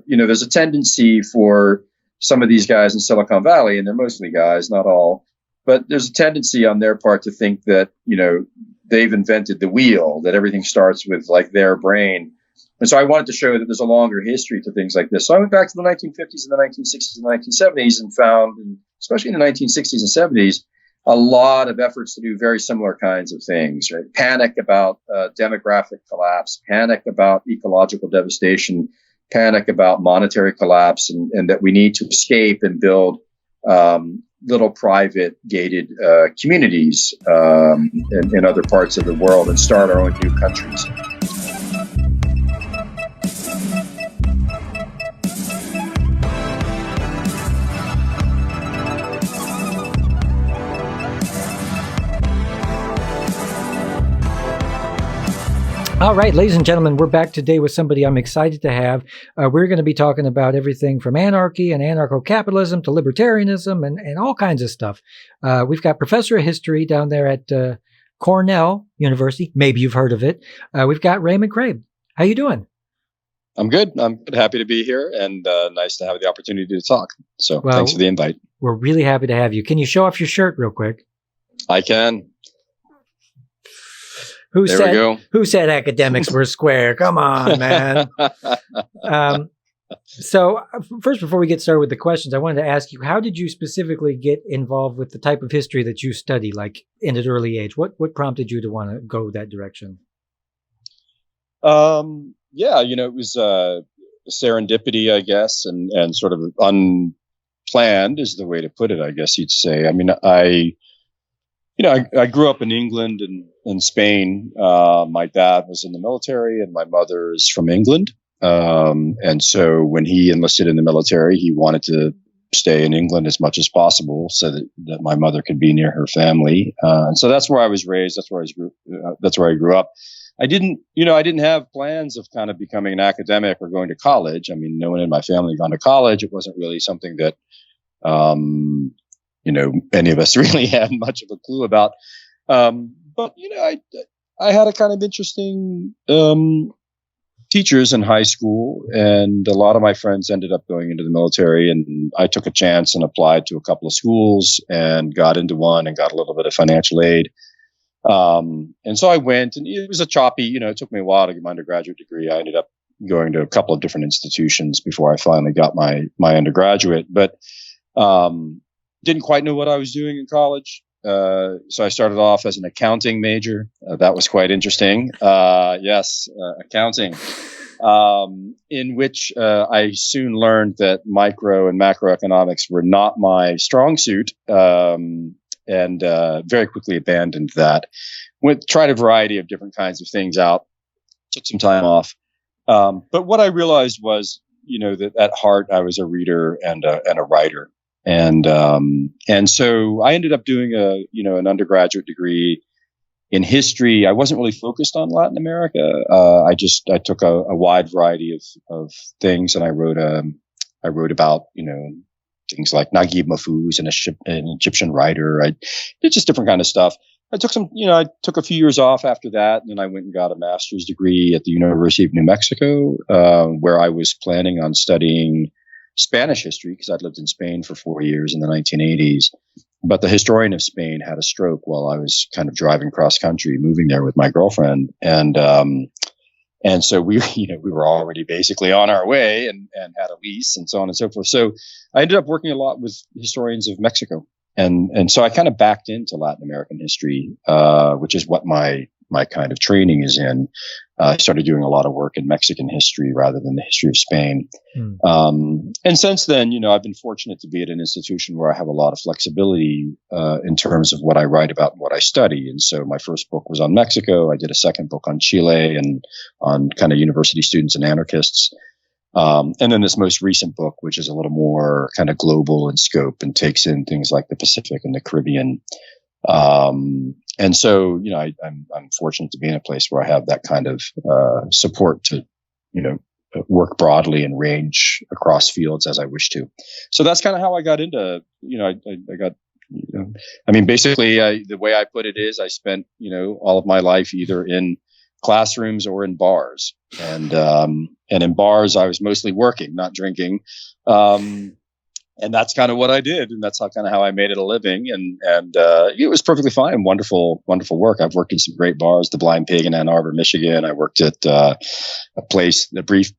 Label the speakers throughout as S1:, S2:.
S1: there's a tendency for some of these guys in Silicon Valley, and they're mostly guys, not all, but there's a tendency on their part to think that, they've invented the wheel, that everything starts with like their brain. And so I wanted to show that there's a longer history to things like this. So I went back to the 1950s and the 1960s and the 1970s and found, especially in the 1960s and 70s, a lot of efforts to do very similar kinds of things, right? Panic about demographic collapse, panic about ecological devastation, panic about monetary collapse, and that we need to escape and build little private gated communities in other parts of the world and start our own new countries.
S2: All right, ladies and gentlemen, we're back today with somebody I'm excited to have. We're going to be talking about everything from anarchy and anarcho-capitalism to libertarianism and all kinds of stuff. We've got Professor of History down there at Cornell University. Maybe you've heard of it. We've got Raymond Craib. How you doing?
S3: I'm good. I'm happy to be here and nice to have the opportunity to talk. So thanks for the invite.
S2: We're really happy to have you. Can you show off your shirt real quick?
S3: I can.
S2: Who said academics were square? Come on, man. So first, before we get started with the questions, I wanted to ask you, how did you specifically get involved with the type of history that you study, like in an early age? What prompted you to want to go that direction?
S3: It was serendipity, I guess, and sort of unplanned is the way to put it, I guess you'd say. I mean, I grew up in England and in Spain. My dad was in the military and my mother is from England. And so when he enlisted in the military, he wanted to stay in England as much as possible so that my mother could be near her family. And so that's where I was raised. That's where I grew up. I didn't have plans of kind of becoming an academic or going to college. I mean, no one in my family had gone to college. It wasn't really something that, any of us really had much of a clue about. But I had a kind of interesting teachers in high school, and a lot of my friends ended up going into the military, and I took a chance and applied to a couple of schools and got into one and got a little bit of financial aid. And so I went, and it was a choppy, it took me a while to get my undergraduate degree. I ended up going to a couple of different institutions before I finally got my undergraduate, but didn't quite know what I was doing in college. So I started off as an accounting major. That was quite interesting. Accounting, in which I soon learned that micro and macroeconomics were not my strong suit, and very quickly abandoned that. Tried a variety of different kinds of things out, took some time off. But what I realized was, that at heart I was a reader and a writer. And so I ended up doing an undergraduate degree in history. I wasn't really focused on Latin America. I took a wide variety of things, and I wrote about, things like Naguib Mahfouz, an Egyptian writer. I did just different kind of stuff. I took a few years off after that, and then I went and got a master's degree at the University of New Mexico, where I was planning on studying Spanish history because I'd lived in Spain for 4 years in the 1980s. But the historian of Spain had a stroke while I was kind of driving cross country, moving there with my girlfriend. And so we were already basically on our way and had a lease and so on and so forth. So I ended up working a lot with historians of Mexico. And so I kind of backed into Latin American history, which is what my kind of training is in. I started doing a lot of work in Mexican history rather than the history of Spain. And since then, I've been fortunate to be at an institution where I have a lot of flexibility in terms of what I write about and what I study. And so my first book was on Mexico. I did a second book on Chile and on kind of university students and anarchists. And then this most recent book, which is a little more kind of global in scope and takes in things like the Pacific and the Caribbean. And so, I'm fortunate to be in a place where I have that kind of support to, work broadly and range across fields as I wish to. So that's kind of how I got into, basically the way I put it is I spent, all of my life either in classrooms or in bars. And in bars, I was mostly working, not drinking. And that's kind of what I did. And that's how I made it a living. And it was perfectly fine. Wonderful, wonderful work. I've worked in some great bars, the Blind Pig in Ann Arbor, Michigan. I worked at a brief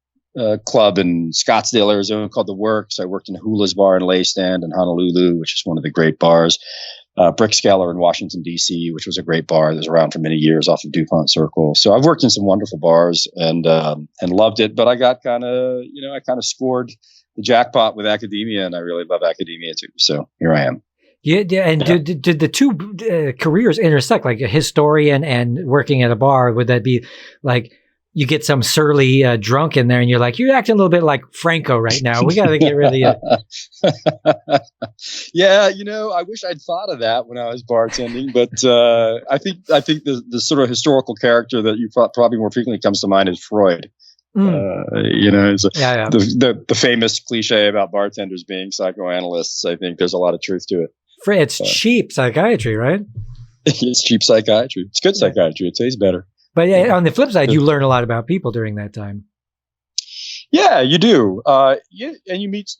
S3: club in Scottsdale, Arizona called The Works. I worked in Hula's Bar and Lay Stand in Honolulu, which is one of the great bars. Brickskeller in Washington, D.C., which was a great bar that was around for many years off of DuPont Circle. So I've worked in some wonderful bars and loved it. But I got I kind of scored the jackpot with academia, and I really love academia too. So here I am.
S2: Yeah. And did the two careers intersect, like a historian and working at a bar? Would that be like you get some surly drunk in there and you're like, you're acting a little bit like Franco right now. We got to get rid of you.
S3: Yeah, I wish I'd thought of that when I was bartending, but I think the sort of historical character that you probably more frequently comes to mind is Freud. The famous cliche about bartenders being psychoanalysts. I think there's a lot of truth to it.
S2: It's cheap psychiatry, right?
S3: It's cheap psychiatry. It's good psychiatry. It tastes better.
S2: But on the flip side, you learn a lot about people during that time.
S3: Yeah, you do. And you meet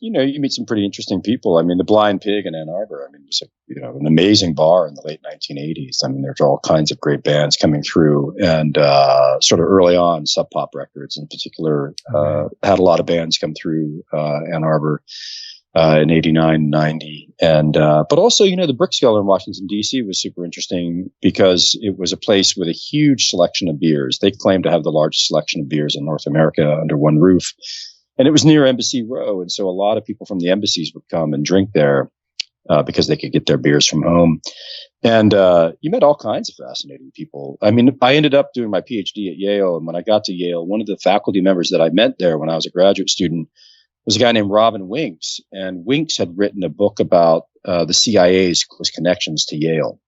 S3: some pretty interesting people. I mean, the Blind Pig in Ann Arbor, it was an amazing bar in the late 1980s. I mean, there's all kinds of great bands coming through, and sort of early on, Sub Pop Records in particular had a lot of bands come through Ann Arbor in 89, 90. And, but also, the Brickskeller in Washington, D.C. was super interesting because it was a place with a huge selection of beers. They claimed to have the largest selection of beers in North America under one roof. And it was near Embassy Row. And so a lot of people from the embassies would come and drink there because they could get their beers from home. And you met all kinds of fascinating people. I mean, I ended up doing my Ph.D. at Yale. And when I got to Yale, one of the faculty members that I met there when I was a graduate student was a guy named Robin Winks. And Winks had written a book about the CIA's close connections to Yale.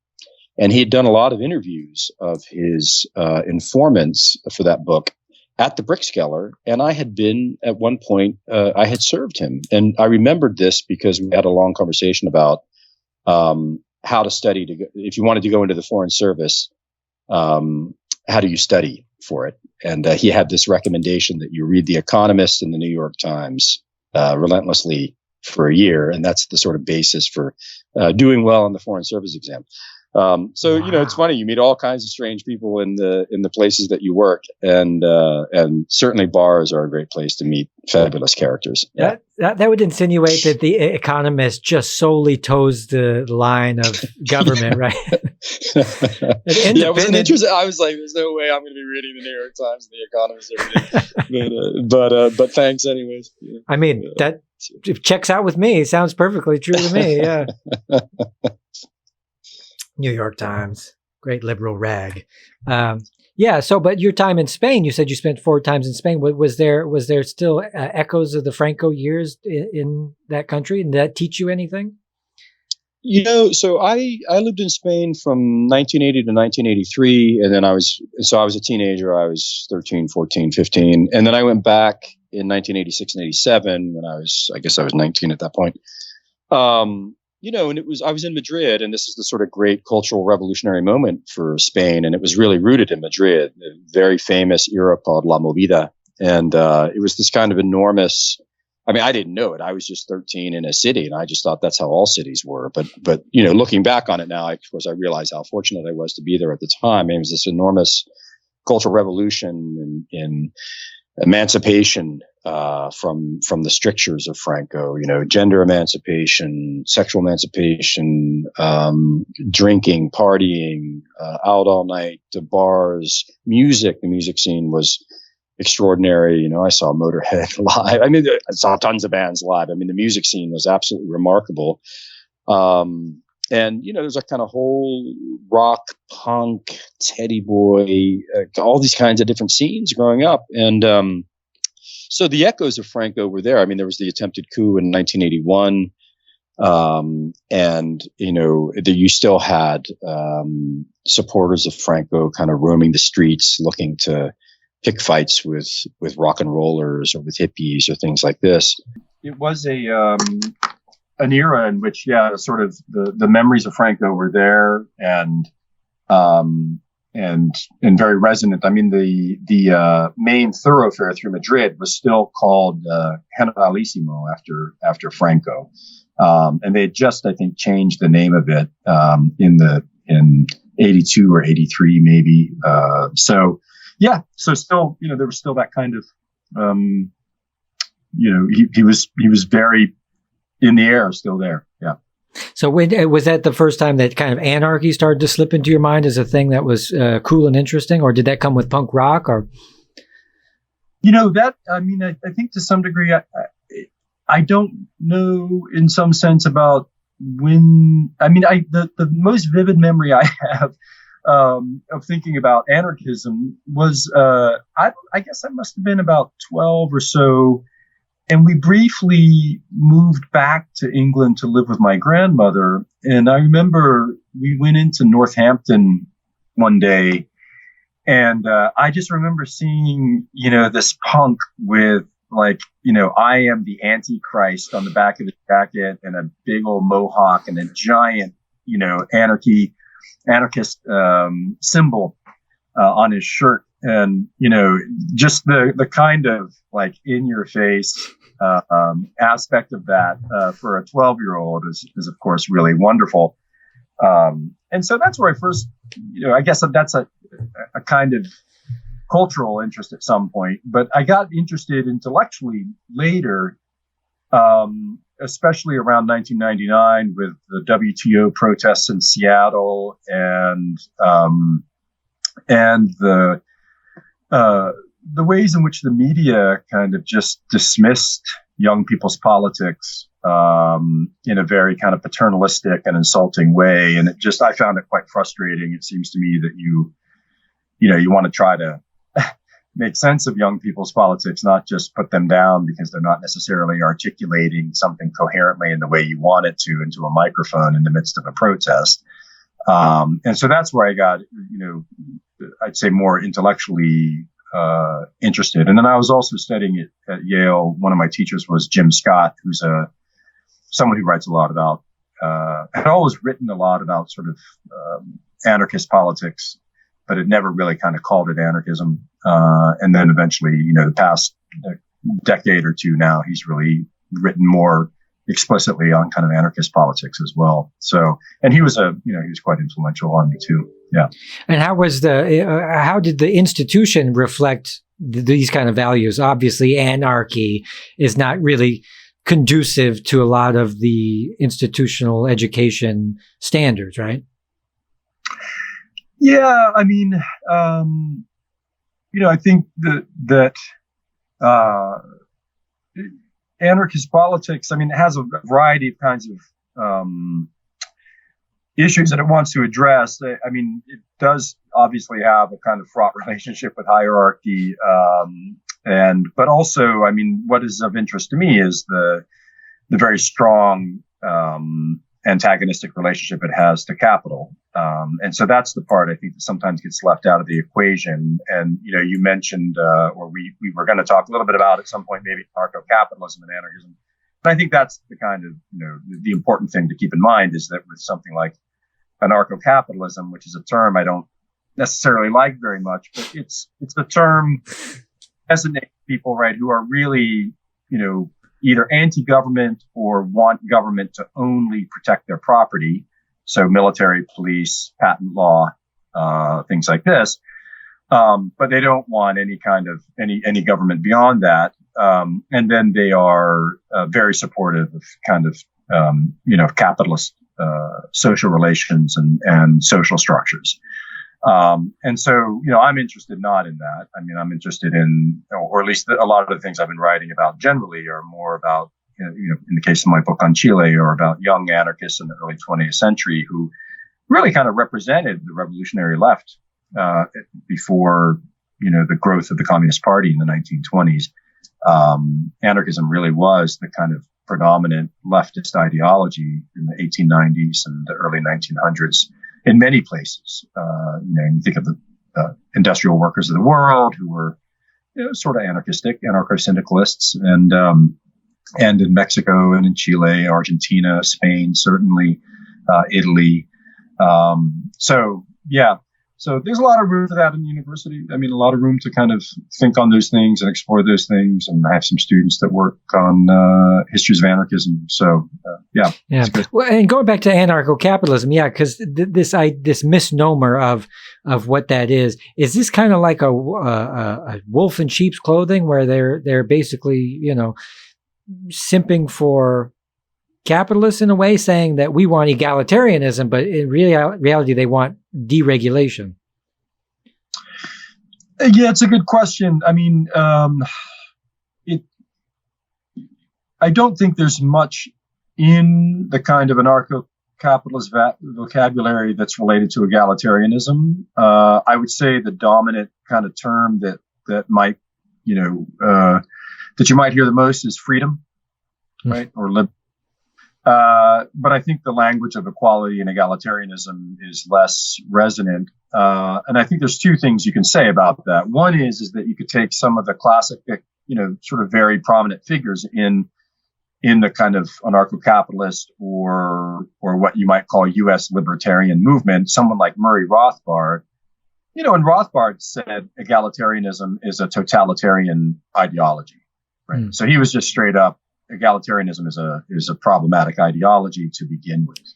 S3: And he had done a lot of interviews of his informants for that book at the Brickskeller. And I had been, at one point, I had served him. And I remembered this because we had a long conversation about how to study. If you wanted to go into the Foreign Service, how do you study for it? And he had this recommendation that you read The Economist and the New York Times relentlessly for a year. And that's the sort of basis for doing well on the Foreign Service exam. So, it's funny. You meet all kinds of strange people in the places that you work. And certainly bars are a great place to meet fabulous characters. Yeah.
S2: That would insinuate that The Economist just solely toes the line of government, right?
S3: Yeah, it was an interesting. I was like, "There's no way I'm going to be reading the New York Times and The Economist every day." But thanks, anyways. Yeah.
S2: I mean, that checks out with me. Sounds perfectly true to me. Yeah. New York Times, great liberal rag. But your time in Spain, you said you spent 4 times in Spain. Was there still echoes of the Franco years in that country? Did that teach you anything?
S3: So I lived in Spain from 1980 to 1983. And then I was a teenager. I was 13, 14, 15. And then I went back in 1986 and 87 when I was 19 at that point. And I was in Madrid, and this is the sort of great cultural revolutionary moment for Spain. And it was really rooted in Madrid, a very famous era called La Movida. And it was this kind of enormous, I didn't know it. I was just 13 in a city, and I just thought that's how all cities were. But looking back on it now, of course, I realize how fortunate I was to be there at the time. It was this enormous cultural revolution in emancipation from the strictures of Franco, gender emancipation, sexual emancipation, drinking, partying, out all night to bars, music. The music scene was extraordinary. I saw Motorhead live. I saw tons of bands live. The music scene was absolutely remarkable. And there's a kind of whole rock, punk, Teddy Boy, all these kinds of different scenes growing up. And so the echoes of Franco were there. There was the attempted coup in 1981. And you still had supporters of Franco kind of roaming the streets looking to pick fights with rock and rollers or with hippies or things like this.
S1: It was an era in which, sort of the memories of Franco were there, and very resonant. I mean, the main thoroughfare through Madrid was still called Generalissimo after Franco, and they had just, I think, changed the name of it in 82 or 83 maybe. So still, there was still that kind of he was very in the air, still there. Yeah.
S2: So was that the first time that kind of anarchy started to slip into your mind as a thing that was cool and interesting, or did that come with punk rock? Or
S1: I think to some degree, I don't know in some sense about when. I mean, the most vivid memory I have of thinking about anarchism was I guess I must have been about 12 or so. And we briefly moved back to England to live with my grandmother. And I remember we went into Northampton one day, and I just remember seeing, this punk with I am the Antichrist on the back of his jacket and a big old mohawk and a giant, anarchist symbol on his shirt. And, just the kind of in your face aspect of that for a 12-year-old is of course really wonderful. And so that's where I first, I guess that's a kind of cultural interest at some point, but I got interested intellectually later, especially around 1999 with the WTO protests in Seattle and the ways in which the media kind of just dismissed young people's politics in a very kind of paternalistic and insulting way. And I found it quite frustrating. It seems to me that you want to try to make sense of young people's politics, not just put them down because they're not necessarily articulating something coherently in the way you want it to into a microphone in the midst of a protest. And so that's where I got, I'd say more intellectually interested. And then I was also studying at Yale. One of my teachers was Jim Scott, who's someone who writes a lot about, had always written a lot about sort of anarchist politics, but had never really kind of called it anarchism. And then eventually, the past decade or two now, he's really written more explicitly on kind of anarchist politics as well. So, and he was he was quite influential on me too. Yeah.
S2: And how did the institution reflect these kind of values? Obviously, anarchy is not really conducive to a lot of the institutional education standards, right?
S1: Yeah, I mean, I think that anarchist politics, it has a variety of kinds of issues that it wants to address. It does obviously have a kind of fraught relationship with hierarchy, but also, what is of interest to me is the very strong antagonistic relationship it has to capital. And so that's the part I think that sometimes gets left out of the equation. And, you mentioned, or we were going to talk a little bit about at some point, maybe Anarcho-Capitalism and anarchism. But I think that's the kind of, the important thing to keep in mind is that with something like Anarcho-Capitalism, which is a term I don't necessarily like very much, but it's a term designating people, right, who are really, either anti-government or want government to only protect their property. So military, police, patent law, things like this. But they don't want any kind of any government beyond that. And then they are very supportive of kind of capitalist social relations and social structures. And so, I'm interested not in that. I'm interested in, or at least a lot of the things I've been writing about generally are more about, in the case of my book on Chile, or about young anarchists in the early 20th century who really kind of represented the revolutionary left before, the growth of the Communist Party in the 1920s. Anarchism really was the kind of predominant leftist ideology in the 1890s and the early 1900s in many places. You think of the industrial workers of the world who were sort of anarchistic, anarcho-syndicalists, and in Mexico and in Chile, Argentina, Spain, certainly, Italy. So So there's a lot of room for that in the university. I mean, a lot of room to kind of think on those things and explore those things. And I have some students that work on histories of anarchism. So, yeah.
S2: Well, and going back to anarcho-capitalism, yeah, because this misnomer of what that is this kind of like a wolf in sheep's clothing, where they're basically, simping for capitalists in a way, saying that we want egalitarianism, but in reality they want deregulation?
S1: Yeah, it's a good question. I mean, I don't think there's much in the kind of anarcho-capitalist vocabulary that's related to egalitarianism. I would say the dominant kind of term that might, that you might hear the most is freedom, right? Or liberty. But I think the language of equality and egalitarianism is less resonant. And I think there's two things you can say about that. One is that you could take some of the classic, sort of very prominent figures in the kind of anarcho-capitalist or what you might call U.S. libertarian movement, someone like Murray Rothbard. And Rothbard said egalitarianism is a totalitarian ideology, right? So he was just straight up, egalitarianism is a problematic ideology to begin with.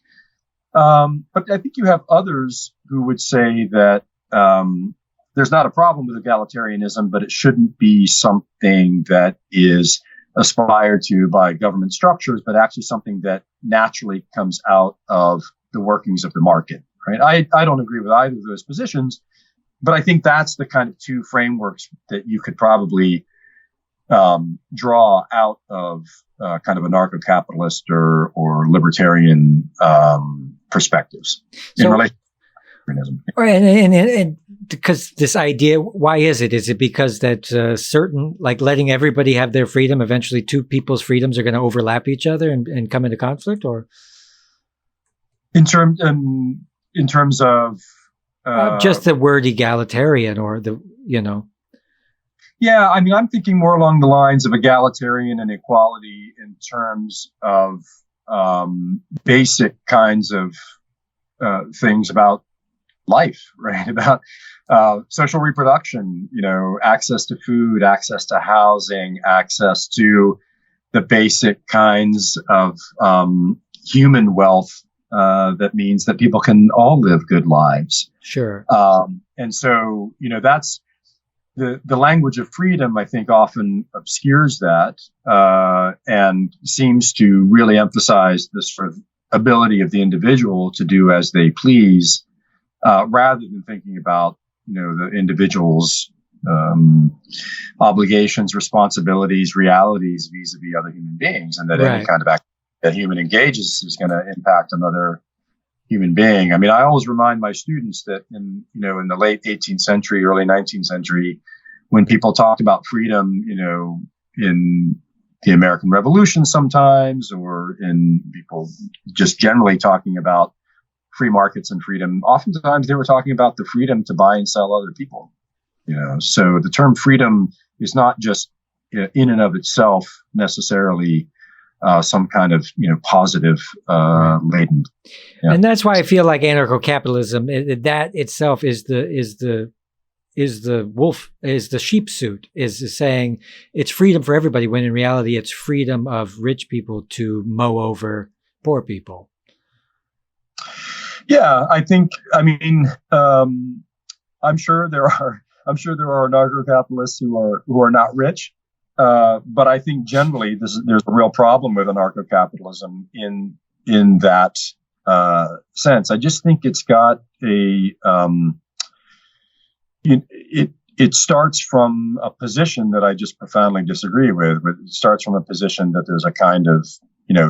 S1: But I think you have others who would say that there's not a problem with egalitarianism, but it shouldn't be something that is aspired to by government structures, but actually something that naturally comes out of the workings of the market, right? I don't agree with either of those positions, but I think that's the kind of two frameworks that you could probably draw out of kind of anarcho-capitalist or libertarian perspectives in relation to libertarianism.
S2: And because this idea, why is it? Is it because that certain, like letting everybody have their freedom, eventually two people's freedoms are going to overlap each other and come into conflict, or
S1: in terms of
S2: just the word egalitarian, or
S1: Yeah, I mean, I'm thinking more along the lines of egalitarian and equality in terms of basic kinds of things about life, right? About social reproduction, access to food, access to housing, access to the basic kinds of human wealth that means that people can all live good lives.
S2: Sure.
S1: And so, that's the language of freedom, I think, often obscures that and seems to really emphasize this sort of ability of the individual to do as they please, rather than thinking about, the individual's obligations, responsibilities, realities vis-a-vis other human beings, and that any kind of act that human engages is going to impact another human being. I mean, I always remind my students that in the late 18th century, early 19th century, when people talked about freedom, in the American Revolution sometimes, or in people just generally talking about free markets and freedom, oftentimes they were talking about the freedom to buy and sell other people. So the term freedom is not just in and of itself necessarily some kind of positive laden. Yeah.
S2: And that's why I feel like anarcho-capitalism, that itself is the wolf, is the sheep suit, is saying it's freedom for everybody, when in reality it's freedom of rich people to mow over poor people.
S1: Yeah, I'm sure there are anarcho-capitalists who are not rich. But I think generally there's a real problem with anarcho-capitalism in that sense. I just think it's got it starts from a position that I just profoundly disagree with. It starts from a position that there's a kind of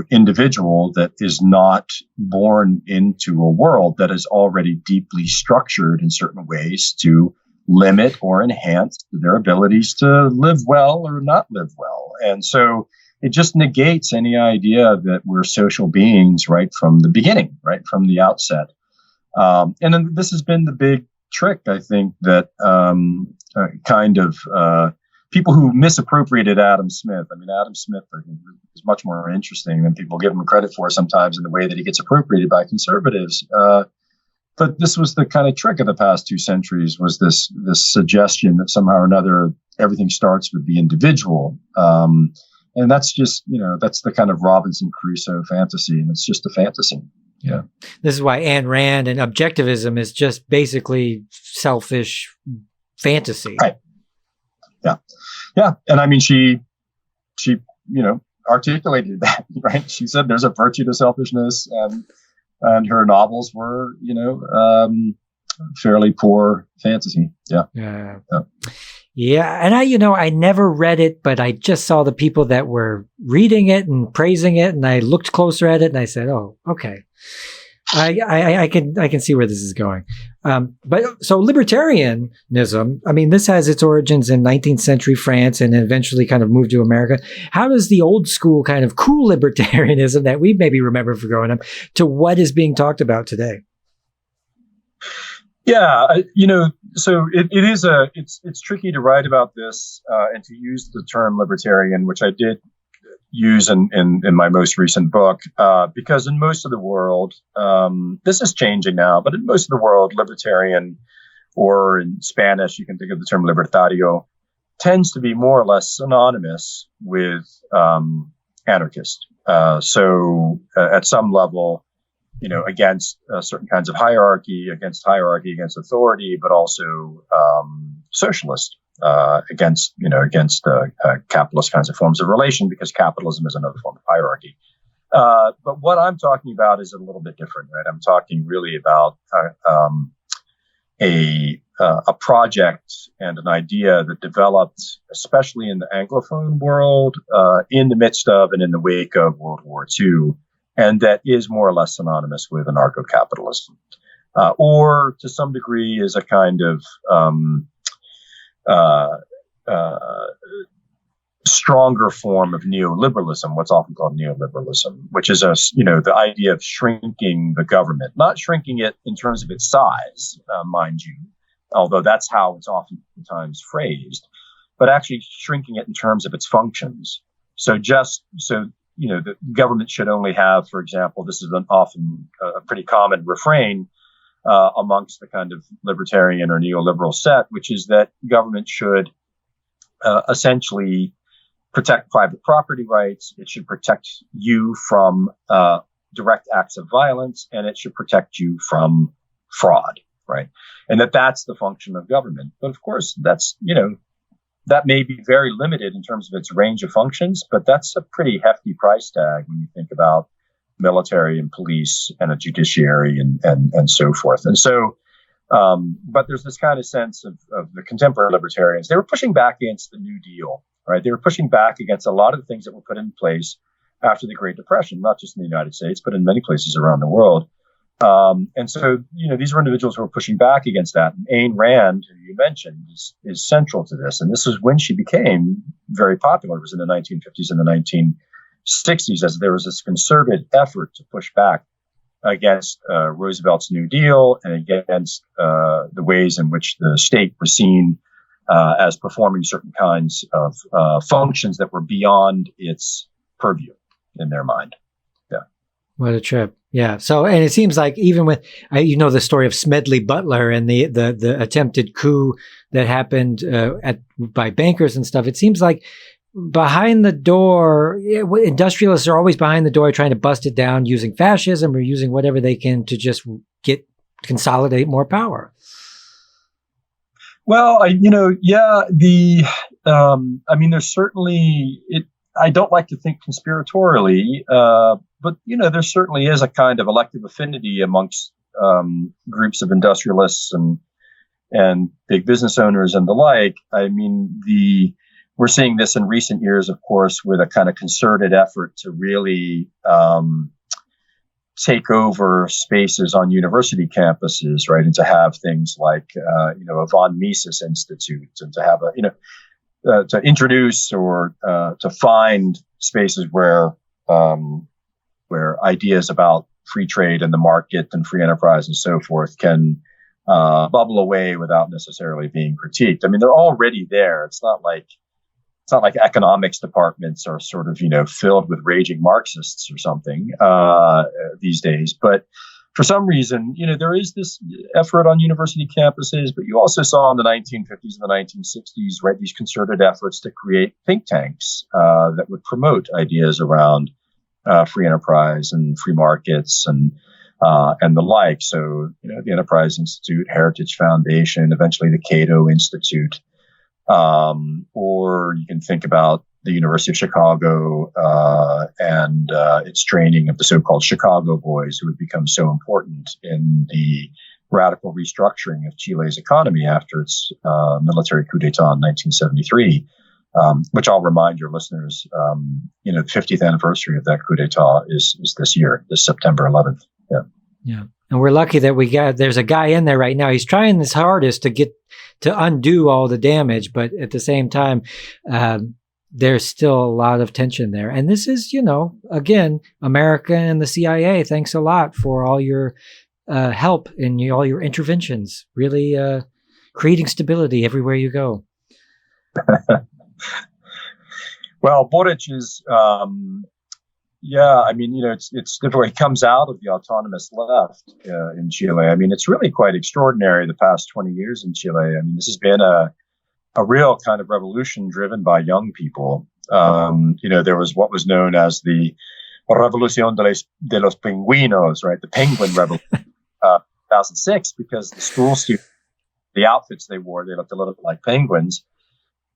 S1: individual that is not born into a world that is already deeply structured in certain ways to limit or enhance their abilities to live well or not live well. And so it just negates any idea that we're social beings right from the beginning, right from the outset. And then this has been the big trick, I think, that people who misappropriated Adam Smith. I mean, Adam Smith is much more interesting than people give him credit for sometimes in the way that he gets appropriated by conservatives. but this was the kind of trick of the past 2 centuries, was this suggestion that somehow or another everything starts with the individual. And that's just, that's the kind of Robinson Crusoe fantasy, and it's just a fantasy. Yeah.
S2: This is why Ayn Rand and objectivism is just basically selfish fantasy.
S1: Right. Yeah. Yeah. And I mean, she, articulated that, right? She said there's a virtue to selfishness, and her novels were, fairly poor fantasy. Yeah.
S2: Yeah. Yeah. And I never read it, but I just saw the people that were reading it and praising it. And I looked closer at it and I said, oh, okay. I can see where this is going. But so libertarianism, I mean, this has its origins in 19th century France and eventually kind of moved to America. How does the old school kind of cool libertarianism that we maybe remember from growing up to what is being talked about today?
S1: Yeah, so it's tricky to write about this and to use the term libertarian, which I did use in my most recent book, because in most of the world, this is changing now, but in most of the world, libertarian, or in Spanish, you can think of the term libertario, tends to be more or less synonymous with anarchist. So at some level, against certain kinds of hierarchy, against authority, but also socialist, against capitalist kinds of forms of relation, because capitalism is another form of hierarchy. But what I'm talking about is a little bit different, right? I'm talking really about a project and an idea that developed, especially in the Anglophone world, in the midst of and in the wake of World War II. And that is more or less synonymous with anarcho-capitalism, or to some degree is a kind of stronger form of neoliberalism, what's often called neoliberalism, which is the idea of shrinking the government, not shrinking it in terms of its size, mind you, although that's how it's oftentimes phrased, but actually shrinking it in terms of its functions. The government should only have, for example, this is often a pretty common refrain amongst the kind of libertarian or neoliberal set, which is that government should essentially protect private property rights. It should protect you from direct acts of violence, and it should protect you from fraud, right? And that's the function of government. But of course, that's, that may be very limited in terms of its range of functions, but that's a pretty hefty price tag when you think about military and police and a judiciary and so forth. And so, but there's this kind of sense of the contemporary libertarians. They were pushing back against the New Deal, right? They were pushing back against a lot of the things that were put in place after the Great Depression, not just in the United States, but in many places around the world. And so, these were individuals who were pushing back against that. And Ayn Rand, who you mentioned, is central to this. And this is when she became very popular. It was in the 1950s and the 1960s, as there was this concerted effort to push back against Roosevelt's New Deal and against the ways in which the state was seen as performing certain kinds of functions that were beyond its purview in their mind. Yeah.
S2: What a trip. Yeah. So, and it seems like even with, the story of Smedley Butler and the attempted coup that happened by bankers and stuff, it seems like behind the door, industrialists are always behind the door trying to bust it down using fascism or using whatever they can to just consolidate more power.
S1: Well, there's certainly I don't like to think conspiratorially, but there certainly is a kind of elective affinity amongst groups of industrialists and big business owners and the like. I mean, we're seeing this in recent years, of course, with a kind of concerted effort to really take over spaces on university campuses, right, and to have things like a von Mises Institute, and to have to introduce or to find spaces where ideas about free trade and the market and free enterprise and so forth can bubble away without necessarily being critiqued. I mean, they're already there. It's not like economics departments are sort of filled with raging Marxists or something these days. But for some reason, there is this effort on university campuses, but you also saw in the 1950s and the 1960s, right, these concerted efforts to create think tanks that would promote ideas around free enterprise and free markets and the like. So, the Enterprise Institute, Heritage Foundation, eventually the Cato Institute, or you can think about the University of Chicago and its training of the so-called Chicago boys, who would become so important in the radical restructuring of Chile's economy after its military coup d'etat in 1973, which I'll remind your listeners, the 50th anniversary of that coup d'etat is this year, this September 11th. Yeah.
S2: Yeah. And we're lucky that there's a guy in there right now. He's trying his hardest to undo all the damage, but at the same time, there's still a lot of tension there. And this is, again, America and the CIA, thanks a lot for all your help and all your interventions, really creating stability everywhere you go.
S1: Well, Boric is, it's different. It comes out of the autonomous left in Chile. I mean, it's really quite extraordinary the past 20 years in Chile. I mean, this has been a real kind of revolution driven by young people. There was what was known as the Revolución de los Pingüinos, right? The Penguin Revolution, 2006, because the school students, the outfits they wore, they looked a little bit like penguins.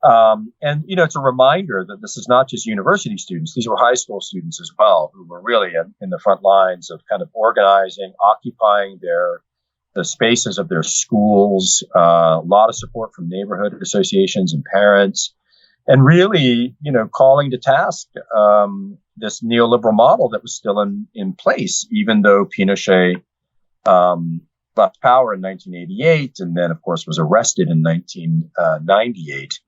S1: It's a reminder that this is not just university students. These were high school students as well, who were really in the front lines of kind of organizing, occupying the spaces of their schools, a lot of support from neighborhood associations and parents, and really, calling to task this neoliberal model that was still in place, even though Pinochet left power in 1988 and then, of course, was arrested in 1998.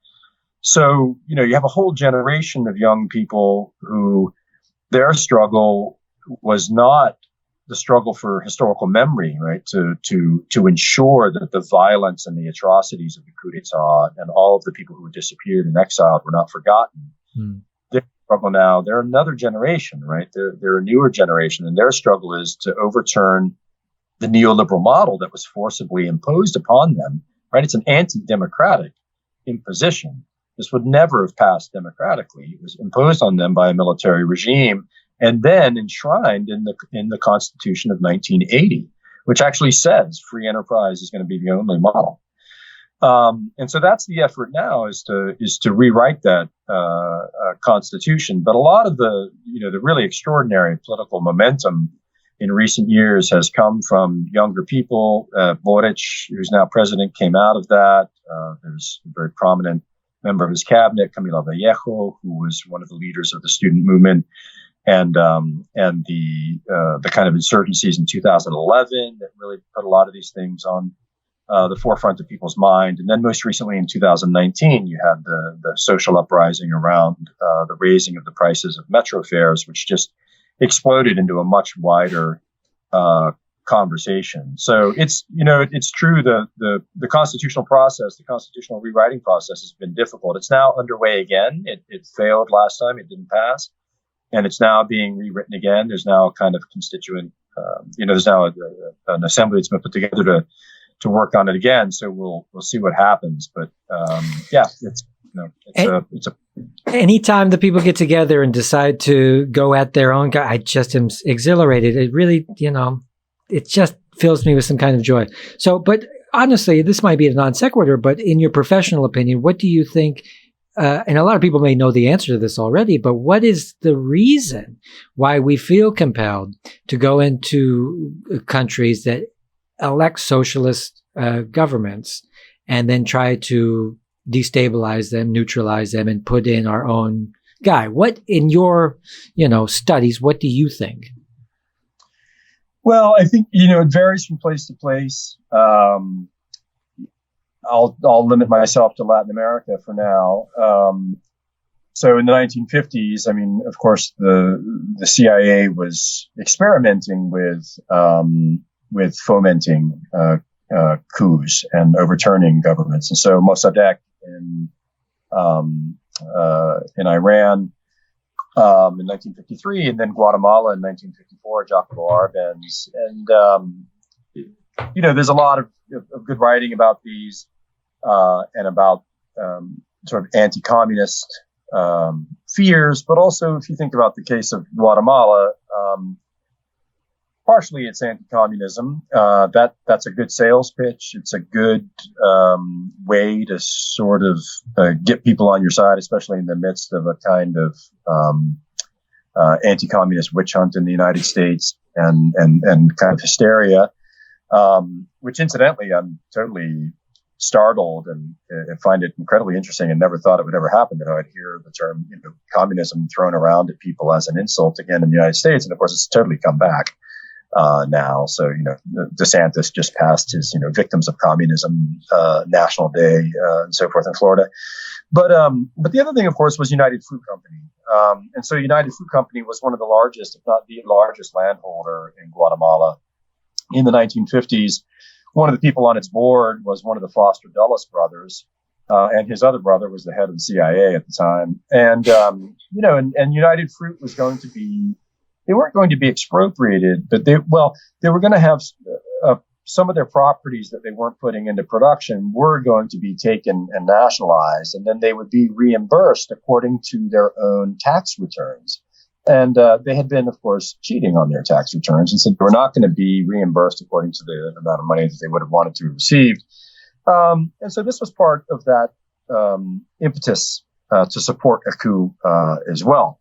S1: So, you have a whole generation of young people who their struggle was not the struggle for historical memory, right? To ensure that the violence and the atrocities of the coup d'etat and all of the people who were disappeared and exiled were not forgotten. Their struggle now, they're another generation, right? They're a newer generation, and their struggle is to overturn the neoliberal model that was forcibly imposed upon them, right? It's an anti-democratic imposition. This would never have passed democratically. It was imposed on them by a military regime and then enshrined in the Constitution of 1980, which actually says free enterprise is going to be the only model. And so that's the effort now, is to rewrite that Constitution. But a lot of the really extraordinary political momentum in recent years has come from younger people. Boric, who's now president, came out of that. There's a very prominent member of his cabinet, Camilo Vallejo, who was one of the leaders of the student movement, and the kind of insurgencies in 2011 that really put a lot of these things on the forefront of people's mind. And then most recently in 2019, you had the social uprising around the raising of the prices of metro fares, which just exploded into a much wider conversation. So it's true, the constitutional process, the constitutional rewriting process has been difficult. It's now underway again. It failed last time. It didn't pass. And it's now being rewritten again. There's now a kind of constituent, there's now an assembly that's been put together to work on it again. So we'll see what happens. But it's a
S2: anytime the people get together and decide to go at their own guy, I just am exhilarated. It really, it just fills me with some kind of joy. So, but honestly, this might be a non sequitur, but in your professional opinion, what do you think? And a lot of people may know the answer to this already, but what is the reason why we feel compelled to go into countries that elect socialist governments and then try to destabilize them, neutralize them, and put in our own guy? What, in your, studies, what do you think?
S1: Well, I think, it varies from place to place. I'll limit myself to Latin America for now. So in the 1950s, I mean, of course, the CIA was experimenting with fomenting coups and overturning governments. And so Mossadegh in Iran in 1953, and then Guatemala in 1954, Jacobo Arbenz. And, there's a lot of good writing about these and about sort of anti-communist fears. But also, if you think about the case of Guatemala, partially it's anti-communism. That's a good sales pitch. It's a good way to sort of get people on your side, especially in the midst of a kind of anti-communist witch hunt in the United States and kind of hysteria, which incidentally I'm totally startled and find it incredibly interesting and never thought it would ever happen that I would hear the term communism thrown around at people as an insult again in the United States. And of course, it's totally come back now. So, DeSantis just passed his, Victims of Communism National Day and so forth in Florida. But the other thing, of course, was United Fruit Company. And so United Fruit Company was one of the largest, if not the largest landholder in Guatemala in the 1950s. One of the people on its board was one of the Foster Dulles brothers, and his other brother was the head of the CIA at the time. And, and United Fruit was going to be, they weren't going to be expropriated, but they were going to have some of their properties that they weren't putting into production were going to be taken and nationalized, and then they would be reimbursed according to their own tax returns. And they had been, of course, cheating on their tax returns, and so they were not going to be reimbursed according to the amount of money that they would have wanted to have received. And so this was part of that impetus to support a coup as well.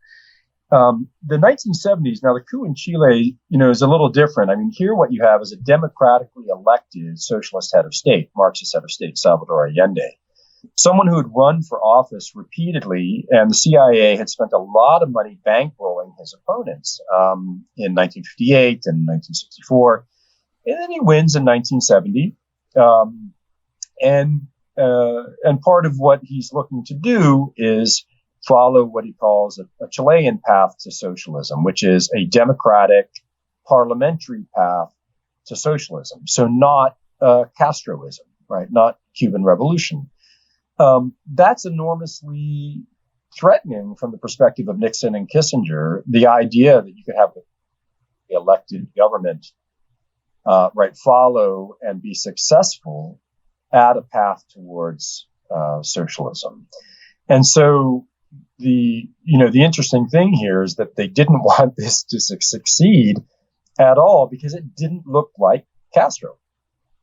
S1: The 1970s, now the coup in Chile, is a little different. I mean, here what you have is a democratically elected socialist head of state, Marxist head of state, Salvador Allende. Someone who had run for office repeatedly, and the CIA had spent a lot of money bankrolling his opponents in 1958 and 1964. And then he wins in 1970. And part of what he's looking to do is follow what he calls a Chilean path to socialism, which is a democratic parliamentary path to socialism. So not Castroism, right? Not Cuban Revolution. That's enormously threatening from the perspective of Nixon and Kissinger, the idea that you could have the elected government, follow and be successful at a path towards socialism. And so the interesting thing here is that they didn't want this to succeed at all because it didn't look like Castro,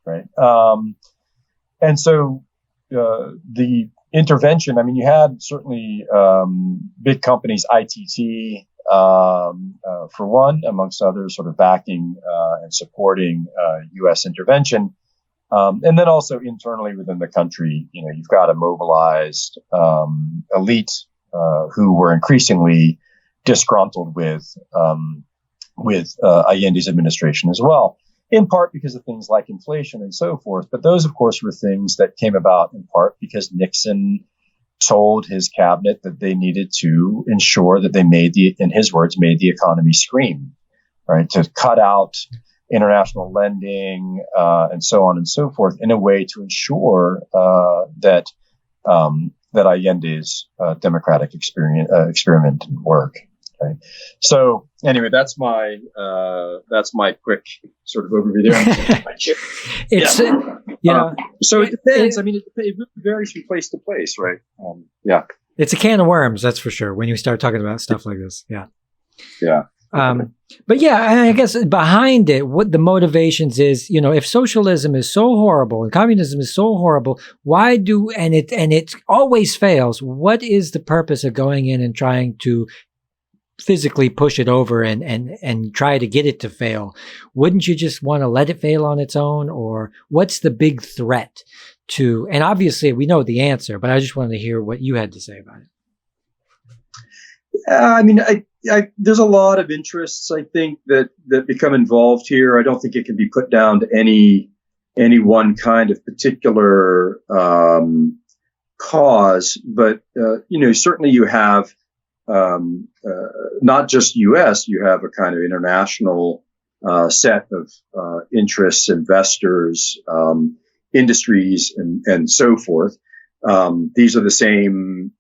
S1: right? And so the intervention, I mean, you had certainly big companies, ITT, for one, amongst others, sort of backing and supporting U.S. intervention. And then also internally within the country, you've got a mobilized elite who were increasingly disgruntled with Allende's administration as well, in part because of things like inflation and so forth. But those, of course, were things that came about in part because Nixon told his cabinet that they needed to ensure that they in his words, made the economy scream, right? To cut out international lending and so on and so forth in a way to ensure that Allende's democratic experiment didn't work. Right. So anyway, that's my quick sort of overview there. So it depends. I mean, it really varies from place to place, right?
S2: It's a can of worms, that's for sure. When you start talking about stuff like this, yeah. But yeah, I guess behind it, what the motivations is, if socialism is so horrible and communism is so horrible, why and it always fails? What is the purpose of going in and trying to physically push it over and try to get it to fail? Wouldn't you just want to let it fail on its own? Or what's the big threat to, and obviously we know the answer, but I just wanted to hear what you had to say about it.
S1: I mean, there's a lot of interests, I think, that become involved here. I don't think it can be put down to any one kind of particular cause, but certainly you have not just U.S., you have a kind of international set of interests, investors, industries, and so forth. These are the same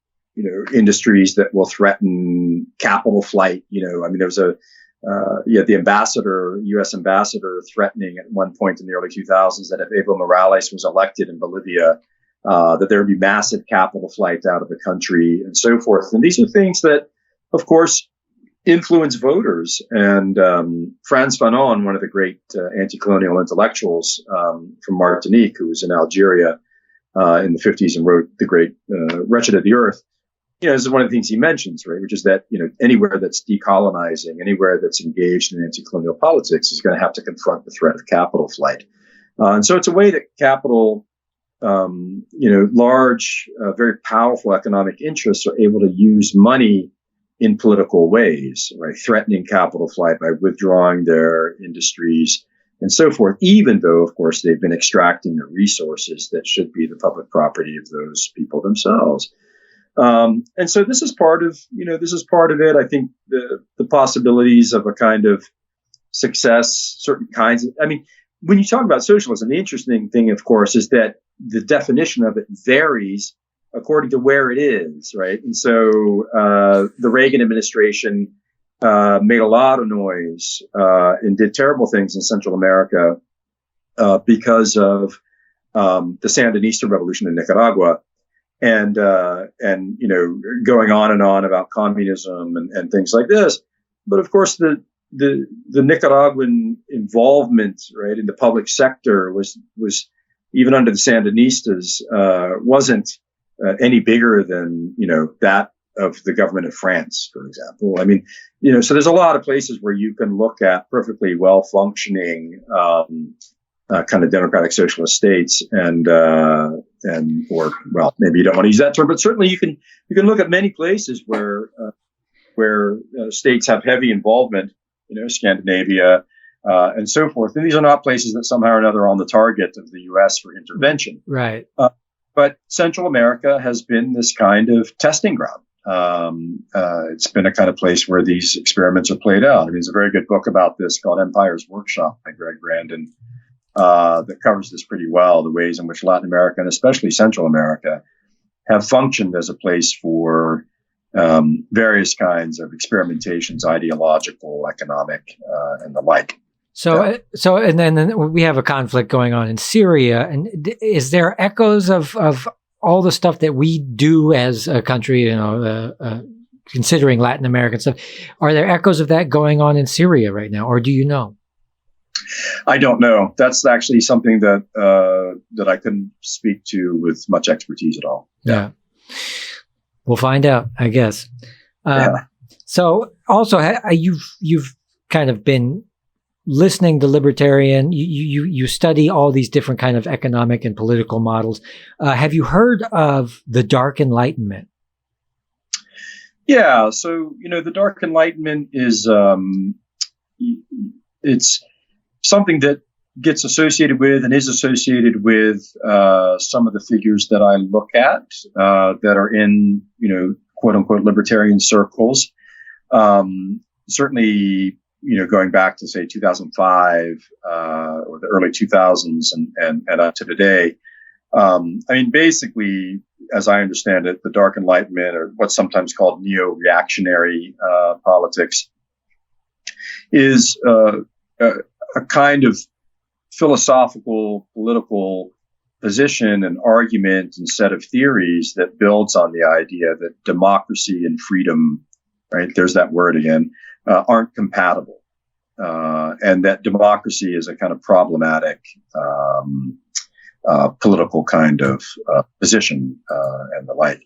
S1: industries that will threaten capital flight. I mean, there was the ambassador, U.S. ambassador, threatening at one point in the early 2000s that if Evo Morales was elected in Bolivia, that there would be massive capital flight out of the country and so forth. And these are things that, of course, influence voters. And Frantz Fanon, one of the great anti-colonial intellectuals from Martinique, who was in Algeria in the 50s and wrote the great Wretched of the Earth, this is one of the things he mentions, right, which is that, anywhere that's decolonizing, anywhere that's engaged in anti-colonial politics is going to have to confront the threat of capital flight. And so it's a way that capital, large, very powerful economic interests are able to use money in political ways, right, threatening capital flight by withdrawing their industries and so forth, even though, of course, they've been extracting the resources that should be the public property of those people themselves. And so this is part of it. I think the possibilities of a kind of success, certain kinds of, when you talk about socialism, the interesting thing, of course, is that the definition of it varies according to where it is, right? And so the Reagan administration made a lot of noise and did terrible things in Central America because of the Sandinista revolution in Nicaragua. And going on and on about communism and things like this. But of course, the Nicaraguan involvement, right, in the public sector was even under the Sandinistas, wasn't any bigger than, that of the government of France, for example. So there's a lot of places where you can look at perfectly well-functioning, kind of democratic socialist states or maybe you don't want to use that term, but certainly you can look at many places where states have heavy involvement, Scandinavia, and so forth. And these are not places that somehow or another are on the target of the U.S. for intervention.
S2: Right.
S1: But Central America has been this kind of testing ground. It's been a kind of place where these experiments are played out. There's a very good book about this called Empire's Workshop by Greg Grandin. That covers this pretty well, the ways in which Latin America and especially Central America have functioned as a place for various kinds of experimentations, ideological, economic, and the like.
S2: So and then we have a conflict going on in Syria. And is there echoes of all the stuff that we do as a country, considering Latin American stuff? Are there echoes of that going on in Syria right now, or do you know?
S1: I don't know. That's actually something that I couldn't speak to with much expertise at all.
S2: Yeah. We'll find out, I guess. So also, you've kind of been listening to Libertarian. You study all these different kind of economic and political models. Have you heard of the Dark Enlightenment?
S1: Yeah. So the Dark Enlightenment is it's something that gets associated with and is associated with some of the figures that I look at that are in, quote unquote, libertarian circles. Certainly, going back to say 2005 or the early 2000s and up to today. Basically, as I understand it, the Dark Enlightenment, or what's sometimes called neo-reactionary politics, is a kind of philosophical, political position and argument and set of theories that builds on the idea that democracy and freedom, right, there's that word again, aren't compatible. And that democracy is a kind of problematic political kind of position and the like.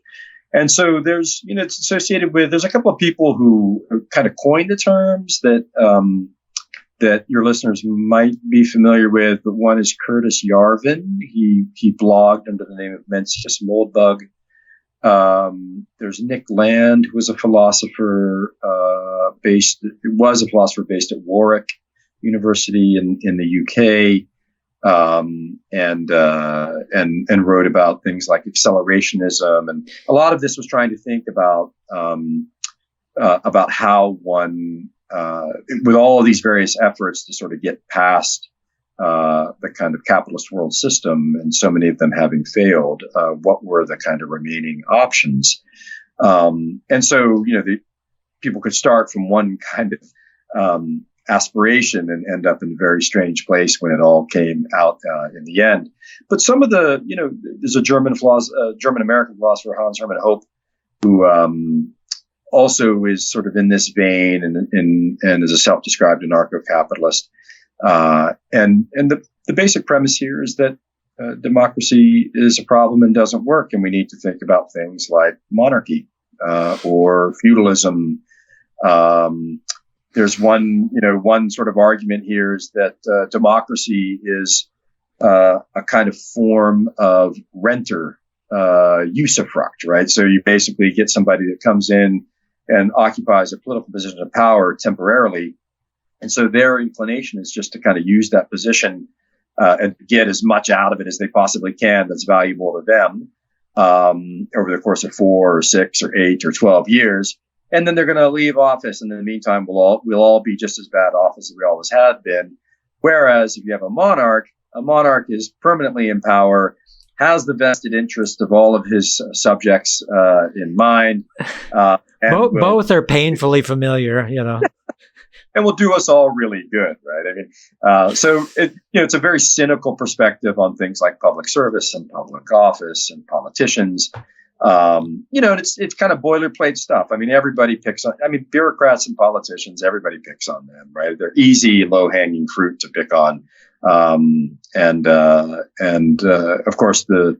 S1: And so there's, it's associated with, there's a couple of people who kind of coined the terms that that your listeners might be familiar with, but one is Curtis Yarvin. He blogged under the name of Mencius Moldbug. There's Nick Land, who was a philosopher based at Warwick University in the UK, and wrote about things like accelerationism, and a lot of this was trying to think about how one, with all of these various efforts to sort of get past the kind of capitalist world system, and so many of them having failed, what were the kind of remaining options? And so, people could start from one kind of aspiration and end up in a very strange place when it all came out in the end. But some of the, there's a German-American philosopher, Hans Hermann Hoppe, who also is sort of in this vein and is a self-described anarcho-capitalist. And the basic premise here is that democracy is a problem and doesn't work, and we need to think about things like monarchy or feudalism. There's one sort of argument here is that democracy is a kind of form of renter usufruct, right? So you basically get somebody that comes in and occupies a political position of power temporarily. And so their inclination is just to kind of use that position and get as much out of it as they possibly can that's valuable to them over the course of 4 or 6 or 8 or 12 years. And then they're going to leave office. And in the meantime, we'll all be just as bad off as we always have been. Whereas if you have a monarch is permanently in power, has the vested interest of all of his subjects in mind.
S2: Both are painfully familiar,
S1: and will do us all really good, right? I mean, so it's a very cynical perspective on things like public service and public office and politicians. And it's kind of boilerplate stuff. I mean, everybody picks on. I mean, bureaucrats and politicians, everybody picks on them, right? They're easy, low-hanging fruit to pick on. And of course, the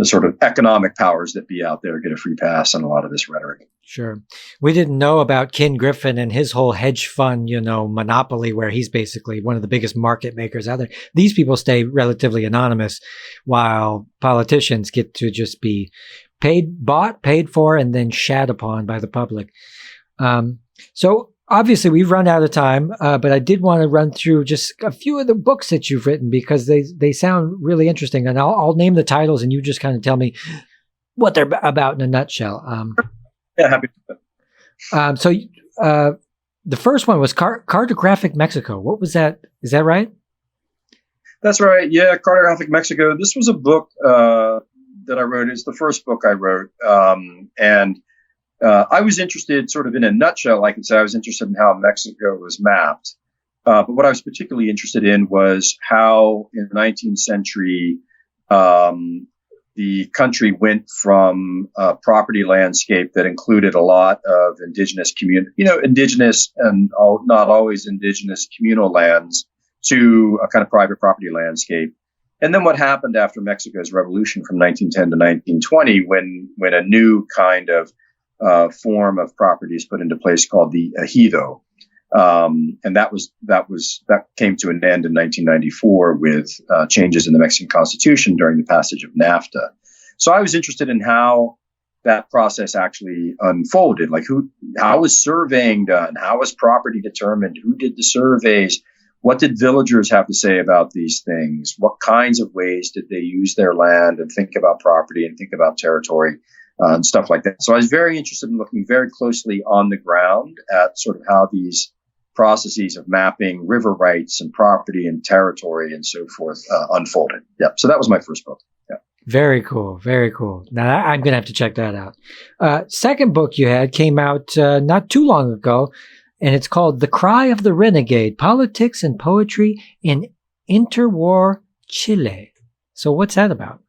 S1: sort of economic powers that be out there get a free pass on a lot of this rhetoric.
S2: Sure. We didn't know about Ken Griffin and his whole hedge fund, monopoly, where he's basically one of the biggest market makers out there. These people stay relatively anonymous, while politicians get to just be paid for, and then shat upon by the public. So obviously we've run out of time, but I did want to run through just a few of the books that you've written because they sound really interesting. And I'll name the titles and you just kind of tell me what they're about in a nutshell.
S1: Yeah, happy to.
S2: So the first one was Cartographic Mexico. What was that? Is that right?
S1: That's right. Yeah, Cardiographic Mexico. This was a book that I wrote. It's the first book I wrote. And I was interested, sort of in a nutshell, I can say I was interested in how Mexico was mapped. But what I was particularly interested in was how in the 19th century, the country went from a property landscape that included a lot of indigenous indigenous and not always indigenous communal lands to a kind of private property landscape. And then what happened after Mexico's revolution from 1910 to 1920, when a new kind of form of property is put into place called the ejido. And that came to an end in 1994 with changes in the Mexican Constitution during the passage of NAFTA. So I was interested in how that process actually unfolded. Like how was surveying done? How was property determined? Who did the surveys? What did villagers have to say about these things? What kinds of ways did they use their land and think about property and think about territory and stuff like that? So I was very interested in looking very closely on the ground at sort of how these processes of mapping river rights and property and territory and so forth unfolded. Yeah. So that was my first book. Yeah.
S2: Very cool. Very cool. Now I'm going to have to check that out. Second book you had came out not too long ago, and it's called The Cry of the Renegade, Politics and Poetry in Interwar Chile. So what's that about?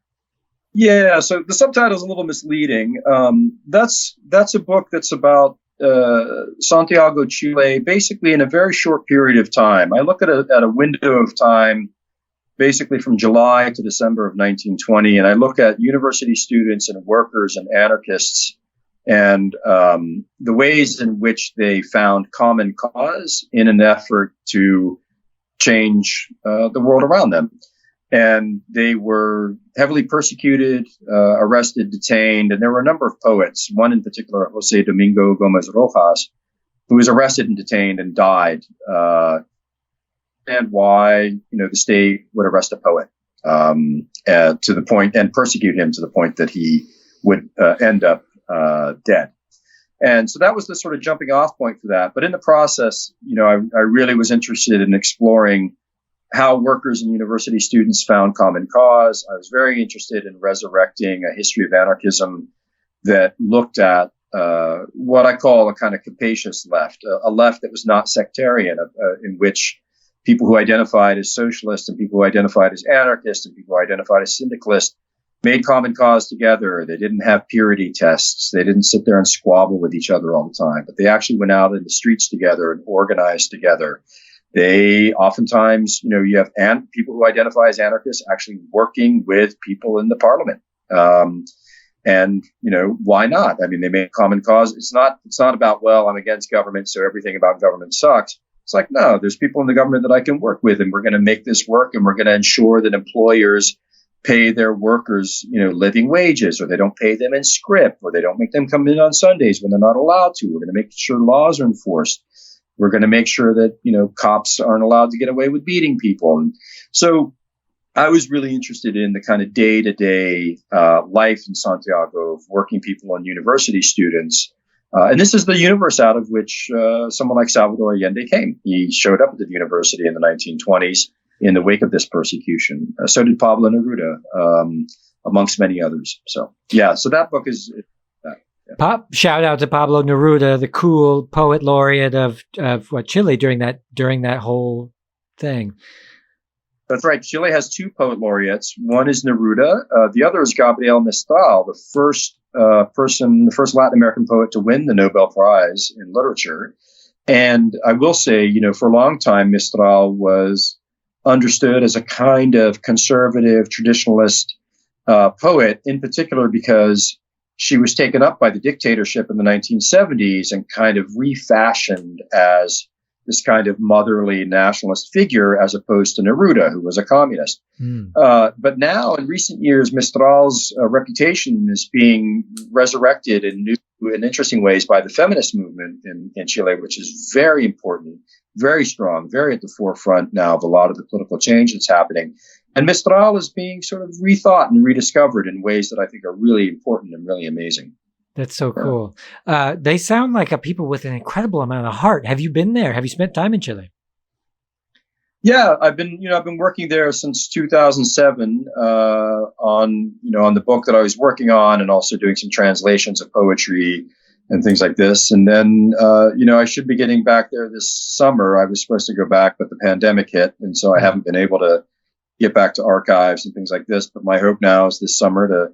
S1: Yeah. So the subtitle is a little misleading. That's a book that's about Santiago, Chile, basically in a very short period of time. I look at a window of time, basically from July to December of 1920, and I look at university students and workers and anarchists and the ways in which they found common cause in an effort to change the world around them. And they were heavily persecuted, arrested, detained. And there were a number of poets, one in particular, Jose Domingo Gomez Rojas, who was arrested and detained and died. And why, the state would arrest a poet to the point and persecute him to the point that he would end up dead. And so that was the sort of jumping off point for that. But in the process, I really was interested in exploring how workers and university students found common cause. I was very interested in resurrecting a history of anarchism that looked at what I call a kind of capacious left, a left that was not sectarian, in which people who identified as socialist and people who identified as anarchist and people who identified as syndicalist made common cause together. They didn't have purity tests. They didn't sit there and squabble with each other all the time, but they actually went out in the streets together and organized together. They oftentimes, you have people who identify as anarchists actually working with people in the parliament. And why not? I mean, they make common cause. It's not about, well, I'm against government, so everything about government sucks. It's like, no, there's people in the government that I can work with, and we're going to make this work, and we're going to ensure that employers pay their workers, living wages, or they don't pay them in scrip, or they don't make them come in on Sundays when they're not allowed to. We're going to make sure laws are enforced. We're going to make sure that, cops aren't allowed to get away with beating people. And so I was really interested in the kind of day-to-day life in Santiago of working people and university students. And this is the universe out of which someone like Salvador Allende came. He showed up at the university in the 1920s in the wake of this persecution. So did Pablo Neruda, amongst many others. So, so that book is...
S2: Shout out to Pablo Neruda, the cool poet laureate of Chile during that whole thing.
S1: That's right. Chile has two poet laureates. One is Neruda. The other is Gabriel Mistral, the first Latin American poet to win the Nobel Prize in literature. And I will say, for a long time, Mistral was understood as a kind of conservative traditionalist poet, in particular because she was taken up by the dictatorship in the 1970s and kind of refashioned as this kind of motherly nationalist figure, as opposed to Neruda, who was a communist. But now, in recent years, Mistral's reputation is being resurrected in new and interesting ways by the feminist movement in Chile, which is very important, very strong, very at the forefront now of a lot of the political change that's happening. And Mistral is being sort of rethought and rediscovered in ways that I think are really important and really amazing.
S2: That's so cool. They sound like a people with an incredible amount of heart. Have you been there? Have you spent time in Chile?
S1: Yeah, I've been working there since 2007 on the book that I was working on, and also doing some translations of poetry and things like this. And then, I should be getting back there this summer. I was supposed to go back, but the pandemic hit, and so I haven't been able to get back to archives and things like this. But my hope now is this summer to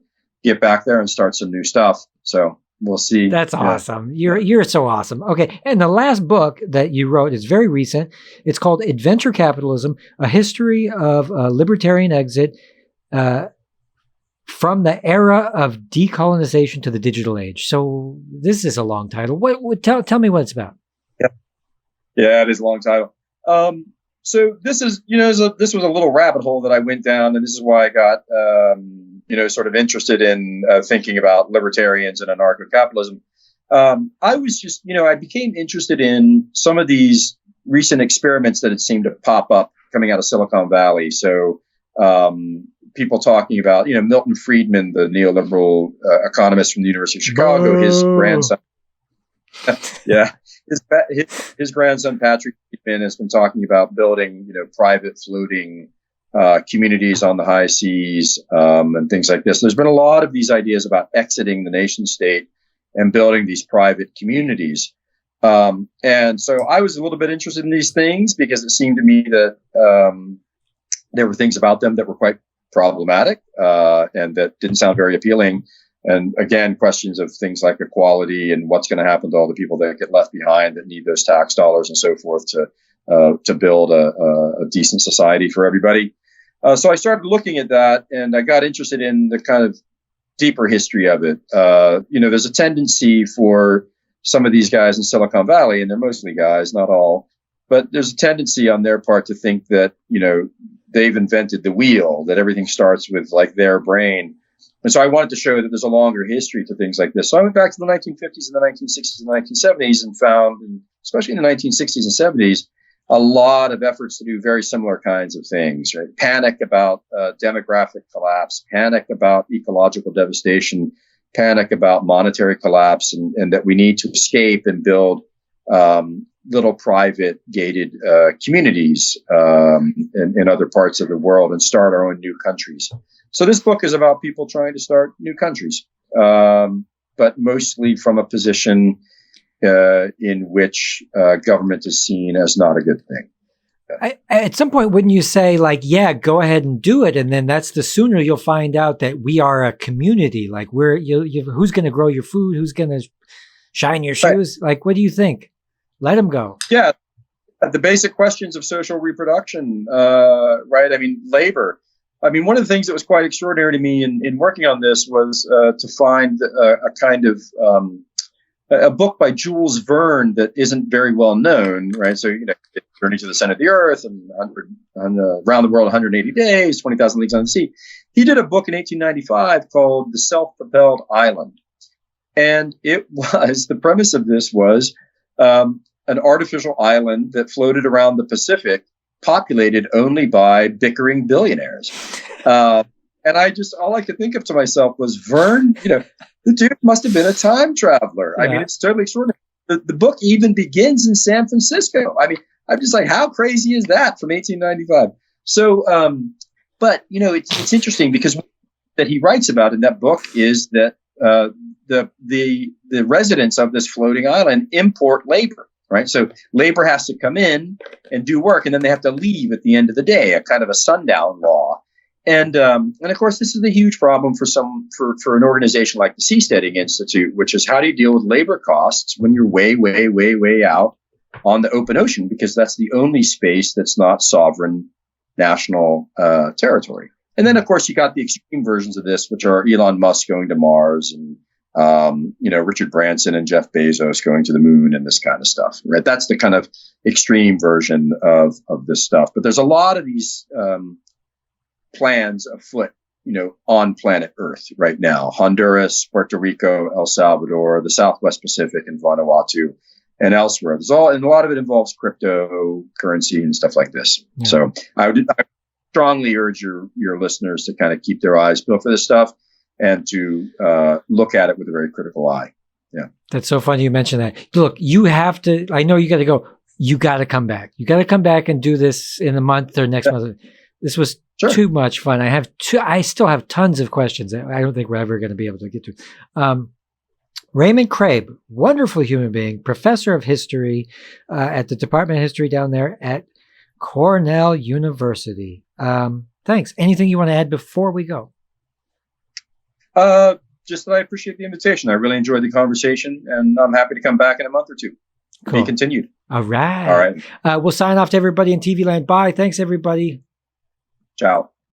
S1: get back there and start some new stuff. So we'll see.
S2: That's awesome. You're so awesome. Okay. And the last book that you wrote is very recent. It's called Adventure-Capitalism, A History of Libertarian Exit from the Era of Decolonization to the Digital Age. So this is a long title. Tell me what it's about.
S1: Yeah, it is a long title. So this is, this was a little rabbit hole that I went down, and this is why I got, sort of interested in thinking about libertarians and anarcho-capitalism. I was just, I became interested in some of these recent experiments that had seemed to pop up coming out of Silicon Valley. So people talking about, Milton Friedman, the neoliberal economist from the University of Chicago, his grandson. His grandson Patrick Friedman has been talking about building, private floating communities on the high seas and things like this. There's been a lot of these ideas about exiting the nation state and building these private communities. And so I was a little bit interested in these things because it seemed to me that there were things about them that were quite problematic and that didn't sound very appealing. And again, questions of things like equality and what's going to happen to all the people that get left behind that need those tax dollars and so forth to build a decent society for everybody. So I started looking at that, and I got interested in the kind of deeper history of it. There's a tendency for some of these guys in Silicon Valley, and they're mostly guys, not all, but there's a tendency on their part to think that, they've invented the wheel, that everything starts with like their brain. And so I wanted to show that there's a longer history to things like this. So I went back to the 1950s and the 1960s and the 1970s and found, especially in the 1960s and 70s, a lot of efforts to do very similar kinds of things, right? Panic about demographic collapse, panic about ecological devastation, panic about monetary collapse, and that we need to escape and build little private gated communities in other parts of the world and start our own new countries. So this book is about people trying to start new countries. but mostly from a position in which government is seen as not a good thing.
S2: At some point, wouldn't you say, like, yeah, go ahead and do it, and then that's the sooner you'll find out that we are a community. Like, who's going to grow your food? Who's going to shine your shoes? Right. Like, what do you think? Let them go.
S1: Yeah, the basic questions of social reproduction, right? I mean, labor. I mean, one of the things that was quite extraordinary to me in working on this was to find a kind of a book by Jules Verne that isn't very well known, right? So, Journey to the Center of the Earth and Around the World in 180 Days, 20,000 Leagues Under the Sea. He did a book in 1895 called The Self-Propelled Island. And the premise of this was an artificial island that floated around the Pacific, populated only by bickering billionaires. And all I could think of to myself was Verne, the dude must have been a time traveler. Yeah. I mean, it's totally extraordinary. The book even begins in San Francisco. I mean, I'm just like, how crazy is that from 1895? So, but, it's interesting because what that he writes about in that book is that the residents of this floating island import labor, right? So labor has to come in and do work, and then they have to leave at the end of the day, a kind of a sundown law. And of course, this is a huge problem for an organization like the Seasteading Institute, which is how do you deal with labor costs when you're way, way, way, way out on the open ocean, because that's the only space that's not sovereign national territory. And then, of course, you got the extreme versions of this, which are Elon Musk going to Mars and Richard Branson and Jeff Bezos going to the moon and this kind of stuff. Right? That's the kind of extreme version of this stuff. But there's a lot of these plans afoot, on planet Earth right now. Honduras, Puerto Rico, El Salvador, the Southwest Pacific, and Vanuatu, and elsewhere. And a lot of it involves cryptocurrency and stuff like this. Yeah. So I strongly urge your listeners to kind of keep their eyes peeled for this stuff and to look at it with a very critical eye. Yeah.
S2: That's so funny you mentioned that. Look, you have to, I know you got to go. You got to come back. You got to come back and do this in a month or next month. This was too much fun. I still have tons of questions. I don't think we're ever going to be able to get to. Raymond Craib, wonderful human being, professor of history at the Department of History down there at Cornell University. Thanks. Anything you want to add before we go?
S1: Just that I appreciate the invitation. I really enjoyed the conversation, and I'm happy to come back in a month or two.
S2: Cool.
S1: Be continued.
S2: All right. We'll sign off to everybody in TV land. Bye. Thanks, everybody.
S1: Ciao.